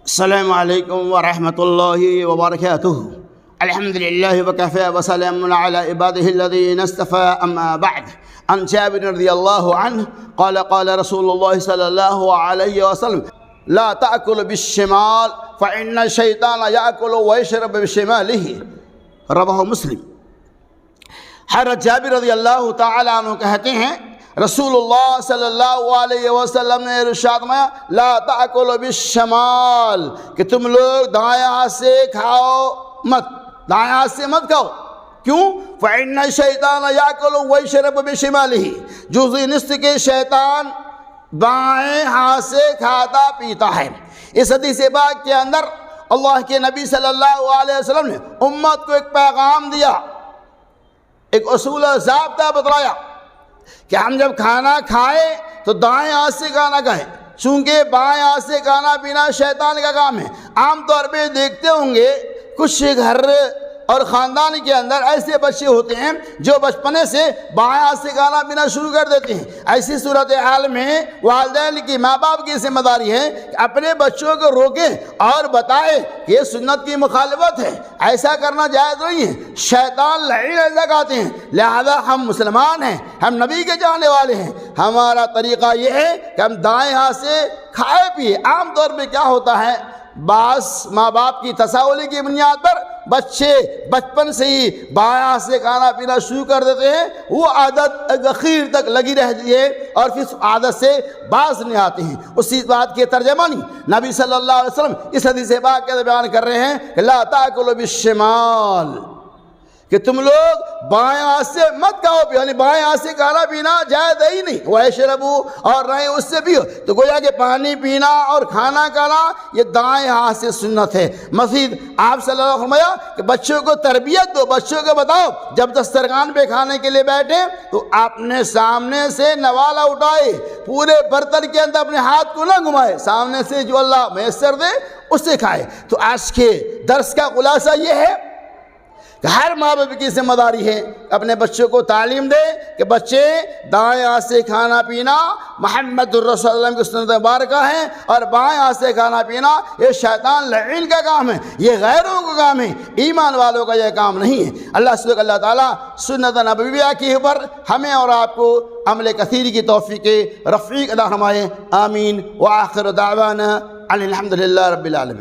السلام علیکم ورحمۃ اللہ وبرکاتہ۔ الحمد للہ وکفی وسلام علی عبادہ الذین اصطفی، اما بعد۔ عن جابر رضی اللہ عنہ قال قال رسول اللہ صلی اللہ علیہ وسلم لا تأکل بالشمال فإن الشیطان یأکل ویشرب بشمالہ، رواہ مسلم۔ حضرت جابر رضی اللہ تعالی عنہ کہتے ہیں رسول اللہ صلی اللہ علیہ وسلم نے ارشاد فرمایا لا تأکل بالشمال، کہ تم لوگ دائیں ہاتھ سے کھاؤ مت، دائیں ہاتھ سے مت کھاؤ۔ کیوں؟ فإن الشیطان یأکل ویشرب بشمالہ، جزء نصف کے شیطان بائیں ہاتھ سے کھاتا پیتا ہے۔ اس حدیث پاک کے اندر اللہ کے نبی صلی اللہ علیہ وسلم نے امت کو ایک پیغام دیا، ایک اصول و ضابطہ بتلایا کہ ہم جب کھانا کھائیں تو دائیں ہاتھ سے کھانا کھائیں، چونکہ بائیں ہاتھ سے کھانا پینا شیطان کا کام ہے۔ عام طور پہ دیکھتے ہوں گے کچھ گھر اور خاندان کے اندر ایسے بچے ہوتے ہیں جو بچپنے سے بائیں ہاتھ سے کھانا پینا شروع کر دیتے ہیں۔ ایسی صورتحال میں والدین کی، ماں باپ کی ذمہ داری ہے کہ اپنے بچوں کو روکیں اور بتائیں کہ یہ سنت کی مخالفت ہے، ایسا کرنا جائز نہیں ہے، شیطان لعین ایسا کہتے ہیں۔ لہذا ہم مسلمان ہیں، ہم نبی کے چاہنے والے ہیں، ہمارا طریقہ یہ ہے کہ ہم دائیں ہاتھ سے کھائے پیے۔ عام طور پہ کیا ہوتا ہے، بعض ماں باپ کی تساہلی کی بنیاد پر بچے بچپن سے ہی بائیں ہاتھ سے کھانا پینا شروع کر دیتے ہیں، وہ عادت اخیر تک لگی رہتی ہے اور پھر عادت سے باز نہیں آتے ہیں۔ اسی بات کے ترجمانی نبی صلی اللہ علیہ وسلم اس حدیث پاک کے بیان کر رہے ہیں کہ لا تأکلوا بالشمال، کہ تم لوگ بائیں ہاتھ سے مت کھاؤ، یعنی بائیں ہاتھ سے کھانا پینا جائز ہے ہی نہیں۔ وَيَشْرَبُوا، اور نہیں اس سے پیو، تو گویا کہ پانی پینا اور کھانا کھانا یہ دائیں ہاتھ سے سنت ہے۔ مزید آپ صلی اللہ علیہ وسلم فرمایا کہ بچوں کو تربیت دو، بچوں کو بتاؤ جب دسترخوان پہ کھانے کے لیے بیٹھے تو اپنے سامنے سے نوالا اٹھائے، پورے برتن کے اندر اپنے ہاتھ کو نہ گھمائے، سامنے سے جو اللہ میسر دے اس سے کھائے۔ تو آج کے درس کا خلاصہ یہ ہے کہ ہر ماں باپ کی ذمہ داری ہے اپنے بچوں کو تعلیم دے کہ بچے دائیں ہاتھ سے کھانا پینا محمد الرسول صلی اللہ علیہ وسلم کی سنت مبارکہ ہے، اور بائیں ہاتھ سے کھانا پینا یہ شیطان لعین کا کام ہے، یہ غیروں کا کام ہے، ایمان والوں کا یہ کام نہیں ہے۔ اللہ تعالیٰ سنت نبویہ کے اوپر ہمیں اور آپ کو عمل کثیر کی توفیق رفیق عطا فرمائے، آمین۔ وآخر دعوانا ان الحمد للہ رب العالمین۔